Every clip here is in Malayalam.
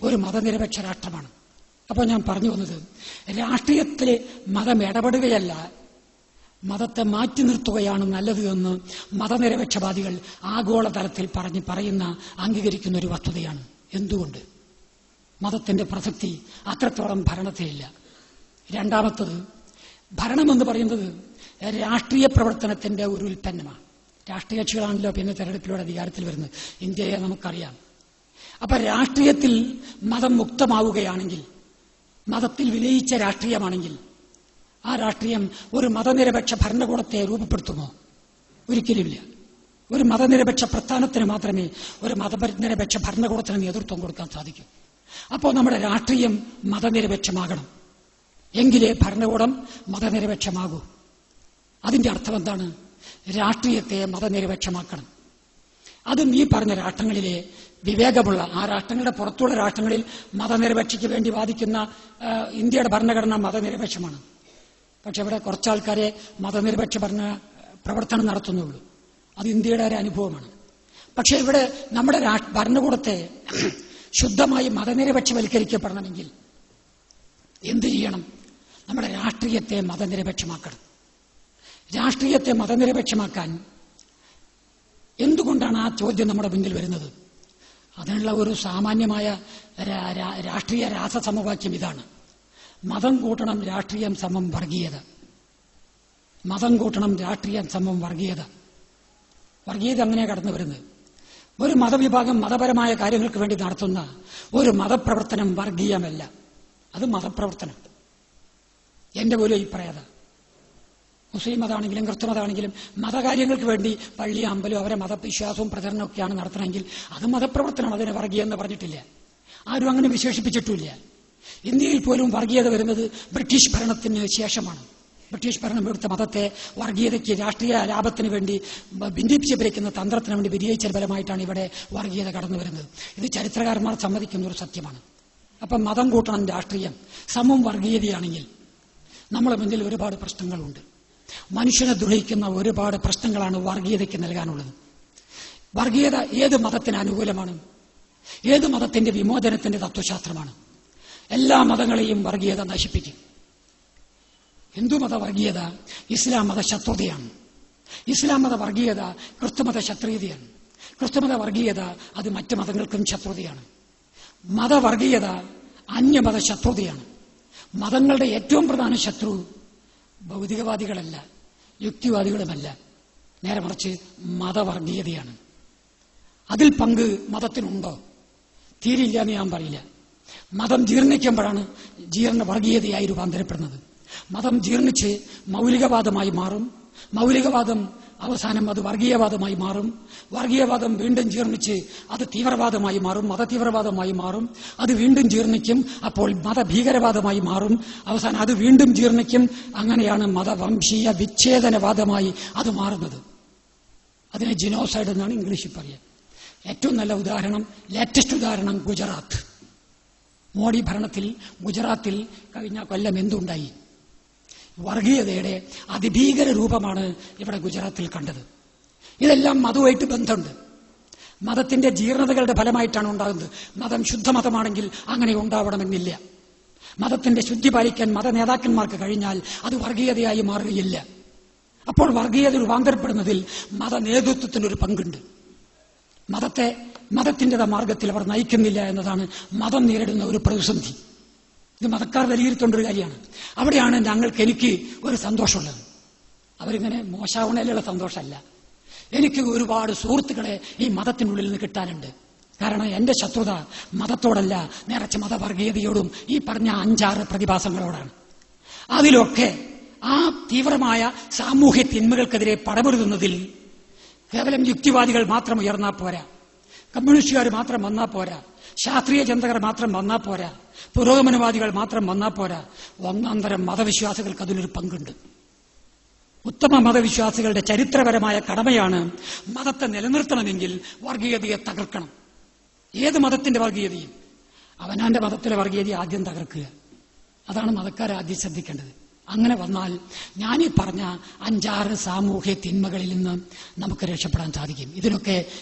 ഒരു മതനിരപേക്ഷ രാഷ്ട്രമാണ്. അപ്പോൾ ഞാൻ പറഞ്ഞു വന്നത്, രാഷ്ട്രീയത്തിലെ മതം ഇടപെടുകയല്ല, മതത്തെ മാറ്റി നിർത്തുകയാണ് നല്ലത് എന്ന് മതനിരപേക്ഷവാദികൾ ആഗോളതലത്തിൽ പറയുന്ന അംഗീകരിക്കുന്ന ഒരു വസ്തുതയാണ്. എന്തുകൊണ്ട്? മതത്തിന്റെ പ്രസക്തി അത്രത്തോളം ഭരണത്തിലില്ല. രണ്ടാമത്തത്, ഭരണമെന്ന് പറയുന്നത് രാഷ്ട്രീയ പ്രവർത്തനത്തിന്റെ ഒരു ഉൽപ്പന്നമാണ്. രാഷ്ട്രീയ കക്ഷികളാണല്ലോ പിന്നെ തെരഞ്ഞെടുപ്പിലൂടെ അധികാരത്തിൽ വരുന്നത്. ഇന്ത്യയെ നമുക്കറിയാം. അപ്പൊ രാഷ്ട്രീയത്തിൽ മതം മുക്തമാവുകയാണെങ്കിൽ, മതത്തിൽ വിലയിച്ച രാഷ്ട്രീയമാണെങ്കിൽ, ആ രാഷ്ട്രീയം ഒരു മതനിരപേക്ഷ ഭരണകൂടത്തെ രൂപപ്പെടുത്തുമോ? ഒരിക്കലുമില്ല. ഒരു മതനിരപേക്ഷ പ്രസ്ഥാനത്തിന് മാത്രമേ ഒരു മതനിരപേക്ഷ ഭരണകൂടത്തിന് നേതൃത്വം കൊടുക്കാൻ സാധിക്കൂ. അപ്പോൾ നമ്മുടെ രാഷ്ട്രീയം മതനിരപേക്ഷമാകണം, എങ്കിലേ ഭരണകൂടം മതനിരപേക്ഷമാകൂ. അതിന്റെ അർത്ഥം എന്താണ്? രാഷ്ട്രീയത്തെ മതനിരപേക്ഷമാക്കണം. അതും ഈ പറഞ്ഞ രാഷ്ട്രങ്ങളിലെ വിവേകമുള്ള, ആ രാഷ്ട്രങ്ങളുടെ പുറത്തുള്ള രാഷ്ട്രങ്ങളിൽ മതനിരപേക്ഷയ്ക്ക് വേണ്ടി വാദിക്കുന്ന ഇന്ത്യയുടെ ഭരണഘടന മതനിരപേക്ഷമാണ്. പക്ഷെ ഇവിടെ കുറച്ചാൾക്കാരെ മതനിരപേക്ഷ പ്രവർത്തനം നടത്തുന്നുള്ളൂ. അത് ഇന്ത്യയുടെ ഒരു അനുഭവമാണ്. പക്ഷെ ഇവിടെ നമ്മുടെ ഭരണകൂടത്തെ ശുദ്ധമായി മതനിരപേക്ഷവൽക്കരിക്കപ്പെടണമെങ്കിൽ എന്ത് ചെയ്യണം? നമ്മുടെ രാഷ്ട്രീയത്തെ മതനിരപേക്ഷമാക്കണം. രാഷ്ട്രീയത്തെ മതനിരപേക്ഷമാക്കാൻ എന്തുകൊണ്ടാണ് ആ ചോദ്യം നമ്മുടെ മുന്നിൽ വരുന്നത്? അതിനുള്ള ഒരു സാമാന്യമായ രാഷ്ട്രീയ രാസസമവാക്യം ഇതാണ്: മതം കൂട്ടണം രാഷ്ട്രീയം സമം വർഗീയത. മതം കൂട്ടണം രാഷ്ട്രീയം സമം വർഗീയത. വർഗീയത അങ്ങനെയാണ് കടന്നു വരുന്നത്. ഒരു മതവിഭാഗം മതപരമായ കാര്യങ്ങൾക്ക് വേണ്ടി നടത്തുന്ന ഒരു മതപ്രവർത്തനം വർഗീയമല്ല, അത് മതപ്രവർത്തനം. എന്റെ പോലും അഭിപ്രായത. മുസ്ലിം മതമാണെങ്കിലും ക്രിസ്തു മതമാണെങ്കിലും മതകാര്യങ്ങൾക്ക് വേണ്ടി പള്ളി, അമ്പലം, അവരെ മതവിശ്വാസവും പ്രചരണമൊക്കെയാണ് നടത്തണമെങ്കിൽ അത് മതപ്രവർത്തനം. അതിനെ വർഗീയെന്ന് പറഞ്ഞിട്ടില്ല, ആരും അങ്ങനെ വിശേഷിപ്പിച്ചിട്ടില്ല. ഇന്ത്യയിൽ പോലും വർഗീയത വരുന്നത് ബ്രിട്ടീഷ് ഭരണത്തിന് ശേഷമാണ്. ബ്രിട്ടീഷ് ഭരണം ഇവിടുത്തെ മതത്തെ വർഗീയതയ്ക്ക്, രാഷ്ട്രീയ ലാഭത്തിന് വേണ്ടി ഭിന്നിപ്പിച്ചേക്കുന്ന തന്ത്രത്തിന് വേണ്ടി വിനിയോഗിച്ച ഫലമായിട്ടാണ് ഇവിടെ വർഗീയത കടന്നു വരുന്നത്. ഇത് ചരിത്രകാരന്മാർ സമ്മതിക്കുന്ന ഒരു സത്യമാണ്. അപ്പം മതം കൂട്ടണം രാഷ്ട്രീയം സമം വർഗീയതയാണെങ്കിൽ നമ്മുടെ മുന്നിൽ ഒരുപാട് പ്രശ്നങ്ങളുണ്ട്. മനുഷ്യനെ ദ്രോഹിക്കുന്ന ഒരുപാട് പ്രശ്നങ്ങളാണ് വർഗീയതയ്ക്ക് നൽകാനുള്ളത്. വർഗീയത ഏത് മതത്തിന് അനുകൂലമാണ്? ഏത് മതത്തിന്റെ വിമോചനത്തിന്റെ തത്വശാസ്ത്രമാണ്? എല്ലാ മതങ്ങളെയും വർഗീയത നശിപ്പിക്കും. ഹിന്ദുമത വർഗീയത ഇസ്ലാം മത ശത്രുതയാണ്. ഇസ്ലാം മത വർഗീയത ക്രിസ്തുമത ശത്രുതയാണ്. ക്രിസ്തുമത വർഗീയത അത് മറ്റ് മതങ്ങൾക്കും ശത്രുതയാണ്. മതവർഗീയത അന്യമത ശത്രുതയാണ്. മതങ്ങളുടെ ഏറ്റവും പ്രധാന ശത്രു ഭൗതികവാദികളല്ല, യുക്തിവാദികളുമല്ല, നേരെ മറിച്ച് മതവർഗീയതയാണ്. അതിൽ പങ്ക് മതത്തിനുണ്ടോ? തീരില്ല എന്ന് ഞാൻ പറയില്ല. മതം ജീർണിക്കുമ്പോഴാണ് വർഗീയതയായി രൂപാന്തരപ്പെടുന്നത്. മതം ജീർണിച്ച് മൗലികവാദമായി മാറും. മൗലികവാദം അവസാനം അത് വർഗീയവാദമായി മാറും. വർഗീയവാദം വീണ്ടും ജീർണിച്ച് അത് തീവ്രവാദമായി മാറും, മതതീവ്രവാദമായി മാറും. അത് വീണ്ടും ജീർണിക്കും, അപ്പോൾ മതഭീകരവാദമായി മാറും. അവസാനം അത് വീണ്ടും ജീർണിക്കും. അങ്ങനെയാണ് മതവംശീയ വിച്ഛേദനവാദമായി അത് മാറുന്നത്. അതിനെ ജിനോസൈഡ് എന്നാണ് ഇംഗ്ലീഷിൽ പറയുക. ഏറ്റവും നല്ല ഉദാഹരണം, ലേറ്റസ്റ്റ് ഉദാഹരണം ഗുജറാത്ത്. മോഡി ഭരണത്തിൽ ഗുജറാത്തിൽ കഴിഞ്ഞ കൊല്ലം എന്തുണ്ടായി? വർഗീയതയുടെ അതിഭീകര രൂപമാണ് ഇവിടെ ഗുജറാത്തിൽ കണ്ടത്. ഇതെല്ലാം മതവുമായിട്ട് ബന്ധമുണ്ട്. മതത്തിന്റെ ജീർണതകളുടെ ഫലമായിട്ടാണ് ഉണ്ടാകുന്നത്. മതം ശുദ്ധമതമാണെങ്കിൽ അങ്ങനെ ഉണ്ടാവണമെന്നില്ല. മതത്തിന്റെ ശുദ്ധി പാലിക്കാൻ മത നേതാക്കന്മാർക്ക് കഴിഞ്ഞാൽ അത് വർഗീയതയായി മാറുകയില്ല. അപ്പോൾ വർഗീയത രൂപാന്തരപ്പെടുന്നതിൽ മത നേതൃത്വത്തിനൊരു പങ്കുണ്ട്. മതത്തിന്റെ മാർഗത്തിൽ അവർ നയിക്കുന്നില്ല എന്നതാണ് മതം നേരിടുന്ന ഒരു പ്രതിസന്ധി. ഇത് മതക്കാർ വിലയിരുത്തേണ്ട ഒരു കാര്യമാണ്. അവിടെയാണ് എനിക്ക് ഒരു സന്തോഷമുള്ളത്. അവരിങ്ങനെ മോശാവണയിലുള്ള സന്തോഷമല്ല. എനിക്ക് ഒരുപാട് സുഹൃത്തുക്കളെ ഈ മതത്തിനുള്ളിൽ നിന്ന് കിട്ടാനുണ്ട്. കാരണം എന്റെ ശത്രുത മതത്തോടല്ല, നേരത്തെ മതവർഗീയതയോടും ഈ പറഞ്ഞ 5-6 പ്രതിഭാസങ്ങളോടാണ്. അതിലൊക്കെ ആ തീവ്രമായ സാമൂഹ്യ തിന്മകൾക്കെതിരെ പടപൊരുതുന്നതിൽ കേവലം യുക്തിവാദികൾ മാത്രം ഉയർന്നാൽ പോരാ, കമ്മ്യൂണിസ്റ്റുകാർ മാത്രം വന്നാൽ പോരാ, ശാസ്ത്രീയ ചിന്തകർ മാത്രം വന്നാൽ പോരാ, പുരോഗമനവാദികൾ മാത്രം വന്നാൽ പോരാ, ഒന്നാം തരം മതവിശ്വാസികൾക്ക് അതിലൊരു പങ്കുണ്ട്. ഉത്തമ മതവിശ്വാസികളുടെ ചരിത്രപരമായ കടമയാണ് മതത്തെ നിലനിർത്തണമെങ്കിൽ വർഗീയതയെ തകർക്കണം. ഏത് മതത്തിന്റെ വർഗീയതയും അവനാന്റെ മതത്തിലെ വർഗീയതയെ ആദ്യം തകർക്കുക. അതാണ് മതക്കാർ ആദ്യം ശ്രദ്ധിക്കേണ്ടത്. അങ്ങനെ വന്നാൽ ഞാനീ പറഞ്ഞ 5-6 സാമൂഹ്യ തിന്മകളിൽ നിന്ന് നമുക്ക് രക്ഷപ്പെടാൻ സാധിക്കും. ഇതിനൊക്കെ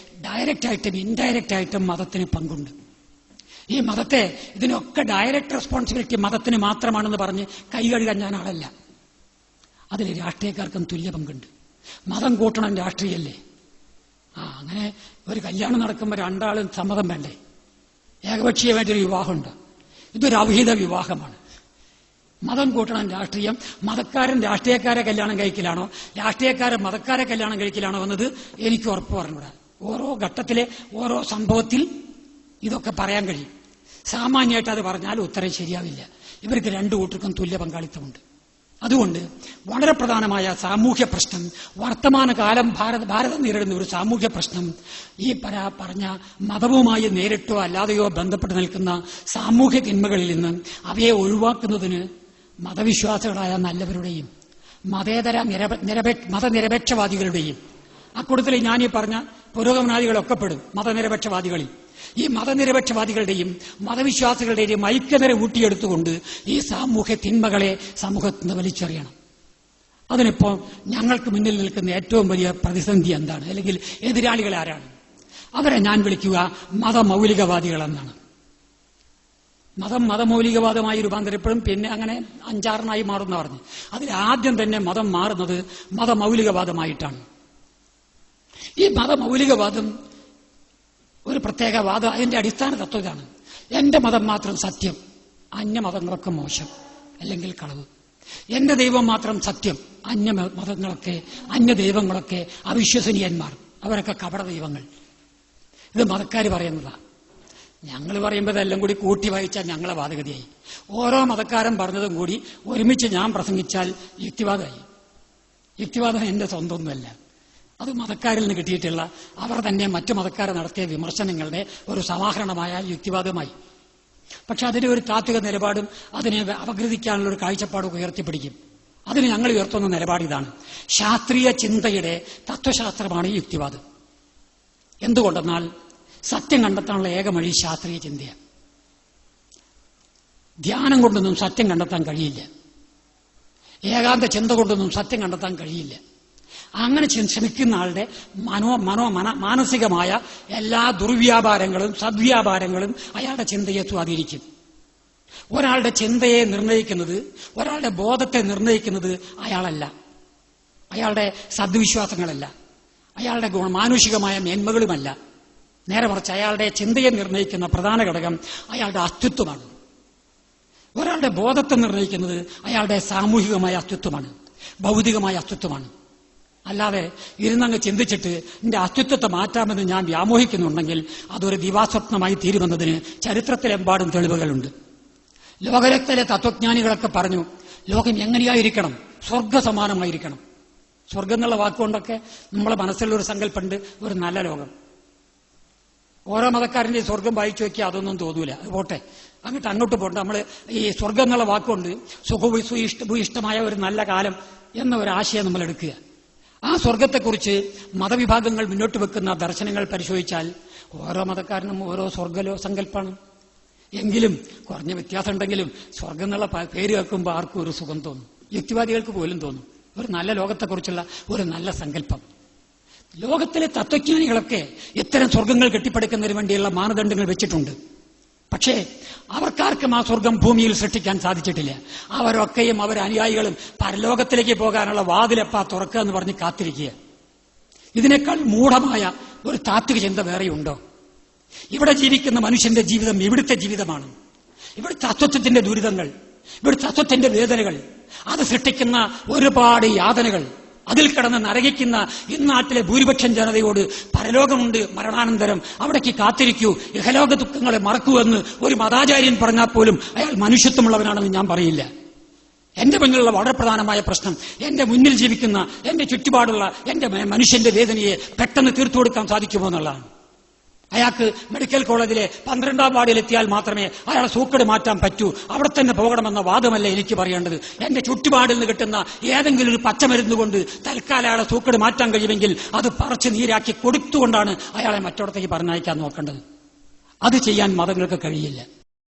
ഡയറക്റ്റായിട്ടും ഇൻഡയറക്റ്റ് ആയിട്ടും മതത്തിന് പങ്കുണ്ട്. ഈ മതത്തെ, ഇതിനൊക്കെ ഡയറക്റ്റ് റെസ്പോൺസിബിലിറ്റി മതത്തിന് മാത്രമാണെന്ന് പറഞ്ഞ് കൈ കഴുകാൻ ഞാൻ ആളല്ല. അതിൽ രാഷ്ട്രീയക്കാർക്കും തുല്യ പങ്കുണ്ട്. മതം കൂട്ടണം രാഷ്ട്രീയല്ലേ? അങ്ങനെ ഒരു കല്യാണം നടക്കുമ്പോൾ രണ്ടാളും സമ്മതം വേണ്ടേ? ഏകപക്ഷീയമായിട്ടൊരു വിവാഹമുണ്ട്. ഇതൊരു അവിഹിത വിവാഹമാണ്. മതം കൂട്ടണം രാഷ്ട്രീയം. മതക്കാരൻ രാഷ്ട്രീയക്കാരെ കല്യാണം കഴിക്കലാണോ, രാഷ്ട്രീയക്കാരൻ മതക്കാരെ കല്യാണം കഴിക്കലാണോ എന്നത് എനിക്ക് ഉറപ്പ് പറഞ്ഞുകൂടാ. ഓരോ ഘട്ടത്തിലെ ഓരോ സംഭവത്തിൽ ഇതൊക്കെ പറയാൻ കഴിയും. സാമാന്യമായിട്ട് അത് പറഞ്ഞാൽ ഉത്തരം ശരിയാവില്ല. ഇവർക്ക് രണ്ടു കൂട്ടർക്കും തുല്യ പങ്കാളിത്തമുണ്ട്. അതുകൊണ്ട് വളരെ പ്രധാനമായ സാമൂഹ്യ പ്രശ്നം, വർത്തമാനകാലം ഭാരതം നേരിടുന്ന ഒരു സാമൂഹ്യ പ്രശ്നം, ഈ പറഞ്ഞ മതവുമായി നേരിട്ടോ അല്ലാതെയോ ബന്ധപ്പെട്ട് നിൽക്കുന്ന സാമൂഹ്യ തിന്മകളിൽ നിന്ന് അവയെ ഒഴിവാക്കുന്നതിന് മതവിശ്വാസികളായ നല്ലവരുടെയും മതനിരപേക്ഷവാദികളുടെയും, അക്കൂട്ടത്തിൽ ഞാനീ പറഞ്ഞ പുരോഗമനാദികളൊക്കെ പെടും മതനിരപേക്ഷവാദികളിൽ, ഈ മതനിരപേക്ഷവാദികളുടെയും മതവിശ്വാസികളുടെയും ഐക്യതരെ ഊട്ടിയെടുത്തുകൊണ്ട് ഈ സാമൂഹ്യ തിന്മകളെ സമൂഹത്തിൽ നിന്ന് വലിച്ചെറിയണം. അതിനിപ്പോ ഞങ്ങൾക്ക് മുന്നിൽ നിൽക്കുന്ന ഏറ്റവും വലിയ പ്രതിസന്ധി എന്താണ്, അല്ലെങ്കിൽ എതിരാളികൾ ആരാണ്? അവരെ ഞാൻ വിളിക്കുക മതമൗലികവാദികളെന്നാണ്. മതമൗലികവാദമായി രൂപാന്തരപ്പെടും, പിന്നെ അങ്ങനെ 5-6 മാറുന്ന പറഞ്ഞു. അതിൽ ആദ്യം തന്നെ മതം മാറുന്നത് മതമൗലികവാദമായിട്ടാണ്. ഈ മതമൗലികവാദം ഒരു പ്രത്യേക വാദം. അതിന്റെ അടിസ്ഥാന തത്വം ഇതാണ്: എന്റെ മതം മാത്രം സത്യം, അന്യമതങ്ങളൊക്കെ മോശം അല്ലെങ്കിൽ കളവ്. എന്റെ ദൈവം മാത്രം സത്യം, അന്യമതങ്ങളൊക്കെ അന്യദൈവങ്ങളൊക്കെ അവിശ്വസനീയന്മാർ, അവരൊക്കെ കപട ദൈവങ്ങൾ. ഇത് മതക്കാർ പറയുന്നതാണ്. ഞങ്ങൾ പറയുമ്പോൾ ഇതെല്ലാം കൂടി കൂട്ടി വായിച്ചാൽ ഞങ്ങളെ വാദഗതിയായി. ഓരോ മതക്കാരൻ പറഞ്ഞതും കൂടി ഒരുമിച്ച് ഞാൻ പ്രസംഗിച്ചാൽ യുക്തിവാദമായി. യുക്തിവാദം എന്റെ സ്വന്തമൊന്നുമല്ല, അത് മതക്കാരിൽ നിന്ന് കിട്ടിയിട്ടുള്ള അവർ തന്നെ മറ്റു മതക്കാരെ നടത്തിയ വിമർശനങ്ങളുടെ ഒരു സമാഹരണമായ യുക്തിവാദമായി. പക്ഷെ അതിന് ഒരു താത്വിക നിലപാടും അതിനെ അപഗ്രഥിക്കാനുള്ള ഒരു കാഴ്ചപ്പാടും ഉയർത്തിപ്പിടിക്കും. അതിന് ഞങ്ങൾ ഉയർത്തുന്ന നിലപാട് ഇതാണ്: ശാസ്ത്രീയ ചിന്തയുടെ തത്വശാസ്ത്രമാണ് ഈ യുക്തിവാദം. എന്തുകൊണ്ടെന്നാൽ സത്യം കണ്ടെത്താനുള്ള ഏക വഴി ശാസ്ത്രീയ ചിന്തയാണ്. ധ്യാനം കൊണ്ടൊന്നും സത്യം കണ്ടെത്താൻ കഴിയില്ല, ഏകാന്ത ചിന്ത കൊണ്ടൊന്നും സത്യം കണ്ടെത്താൻ കഴിയില്ല. അങ്ങനെ ശ്രമിക്കുന്ന ആളുടെ മാനസികമായ എല്ലാ ദുർവ്യാപാരങ്ങളും സദ്വ്യാപാരങ്ങളും അയാളുടെ ചിന്തയെ സ്വാധീനിക്കും. ഒരാളുടെ ചിന്തയെ നിർണ്ണയിക്കുന്നത്, ഒരാളുടെ ബോധത്തെ നിർണ്ണയിക്കുന്നത് അയാളല്ല, അയാളുടെ സദ്വിശ്വാസങ്ങളല്ല, അയാളുടെ മാനുഷികമായ മേന്മകളുമല്ല. നേരെ മറിച്ച് അയാളുടെ ചിന്തയെ നിർണ്ണയിക്കുന്ന പ്രധാന ഘടകം അയാളുടെ അസ്തിത്വമാണ്. ഒരാളുടെ ബോധത്തെ നിർണ്ണയിക്കുന്നത് അയാളുടെ സാമൂഹികമായ അസ്തിത്വമാണ്, ഭൗതികമായ അസ്തിത്വമാണ്. അല്ലാതെ ഇരുന്നങ്ങ് ചിന്തിച്ചിട്ട് എന്റെ അസ്തിത്വത്തെ മാറ്റാമെന്ന് ഞാൻ വ്യാമോഹിക്കുന്നുണ്ടെങ്കിൽ അതൊരു ദിവാസ്വപ്നമായി തീരുമെന്നതിന് ചരിത്രത്തിലെമ്പാടും തെളിവുകളുണ്ട്. ലോകത്തിലെ തത്വജ്ഞാനികളൊക്കെ പറഞ്ഞു, ലോകം എങ്ങനെയായിരിക്കണം? സ്വർഗസമാനമായിരിക്കണം. സ്വർഗം എന്നുള്ള വാക്കുകൊണ്ടൊക്കെ നമ്മളെ മനസ്സിലൊരു സങ്കല്പമുണ്ട്, ഒരു നല്ല ലോകം. ഓരോ മതക്കാരന്റെ സ്വർഗം വായിച്ചു നോക്കിയാൽ അതൊന്നും തോന്നൂല. അത് പോട്ടെ, അങ്ങോട്ട് പോട്ടെ. നമ്മൾ ഈ സ്വർഗം എന്നുള്ള വാക്കുകൊണ്ട് സുഖഭൂയിഷ്ടമായ ഒരു നല്ല കാലം എന്ന ഒരു ആശയം നമ്മൾ എടുക്കുക. ആ സ്വർഗത്തെക്കുറിച്ച് മതവിഭാഗങ്ങൾ മുന്നോട്ട് വെക്കുന്ന ദർശനങ്ങൾ പരിശോധിച്ചാൽ ഓരോ മതക്കാരനും ഓരോ സ്വർഗലോ സങ്കല്പമാണ്. എങ്കിലും കുറഞ്ഞ വ്യത്യാസം ഉണ്ടെങ്കിലും സ്വർഗം എന്നുള്ള പേര് കേൾക്കുമ്പോൾ ആർക്കും ഒരു സുഖം തോന്നും, യുക്തിവാദികൾക്ക് പോലും തോന്നും. ഒരു നല്ല ലോകത്തെക്കുറിച്ചുള്ള ഒരു നല്ല സങ്കല്പം. ലോകത്തിലെ തത്വജ്ഞാനികളൊക്കെ ഇത്തരം സ്വർഗങ്ങൾ കെട്ടിപ്പടുക്കുന്നതിന് വേണ്ടിയുള്ള മാനദണ്ഡങ്ങൾ വെച്ചിട്ടുണ്ട്. പക്ഷേ അവർക്കാർക്കും ആ സ്വർഗം ഭൂമിയിൽ സൃഷ്ടിക്കാൻ സാധിച്ചിട്ടില്ല. അവരൊക്കെയും അവരനുയായികളും പരലോകത്തിലേക്ക് പോകാനുള്ള വാതിലെപ്പാ തുറക്കുക എന്ന് പറഞ്ഞ് കാത്തിരിക്കുക. ഇതിനേക്കാൾ മൂഢമായ ഒരു താത്വിക ചിന്ത വേറെയുണ്ടോ? ഇവിടെ ജീവിക്കുന്ന മനുഷ്യന്റെ ജീവിതം ഇവിടുത്തെ ജീവിതമാണ്. ഇവിടുത്തെ അസ്വത്വത്തിന്റെ ദുരിതങ്ങൾ, ഇവിടുത്തെ അസ്വത്വത്തിന്റെ വേദനകൾ, അത് സൃഷ്ടിക്കുന്ന ഒരുപാട് യാതനകൾ, അതിൽ കിടന്ന് നരകിക്കുന്ന ഇന്നാട്ടിലെ ഭൂരിപക്ഷം ജനതയോട് പരലോകമുണ്ട്, മരണാനന്തരം അവിടേക്ക് കാത്തിരിക്കൂ, ഇഹലോക ദുഃഖങ്ങളെ മറക്കൂ എന്ന് ഒരു മതാചാര്യൻ പറഞ്ഞാൽ പോലും അയാൾ മനുഷ്യത്വമുള്ളവനാണെന്ന് ഞാൻ പറയില്ല. എന്റെ മുന്നിലുള്ള വളരെ പ്രധാനമായ പ്രശ്നം എന്റെ മുന്നിൽ ജീവിക്കുന്ന, എന്റെ ചുറ്റുപാടുള്ള എന്റെ മനുഷ്യന്റെ വേദനയെ പെട്ടെന്ന് തീർത്തു കൊടുക്കാൻ സാധിക്കുമോ എന്നുള്ളതാണ്. അയാൾക്ക് മെഡിക്കൽ കോളേജിലെ 12ാം വാർഡിലെത്തിയാൽ മാത്രമേ അയാളെ സൂക്കേട് മാറ്റാൻ പറ്റൂ, അവിടെ തന്നെ പോകണമെന്ന വാദമല്ല എനിക്ക് പറയേണ്ടത്. എന്റെ ചുറ്റുപാടിൽ നിന്ന് കിട്ടുന്ന ഏതെങ്കിലും ഒരു പച്ചമരുന്ന് കൊണ്ട് തൽക്കാലം അയാളെ സൂക്കേട് മാറ്റാൻ കഴിയുമെങ്കിൽ അത് പറിച്ച് നീരാക്കി കൊടുത്തുകൊണ്ടാണ് അയാളെ മറ്റോടത്തേക്ക് പറഞ്ഞയക്കാൻ നോക്കേണ്ടത്. അത് ചെയ്യാൻ മതങ്ങൾക്ക് കഴിയില്ല.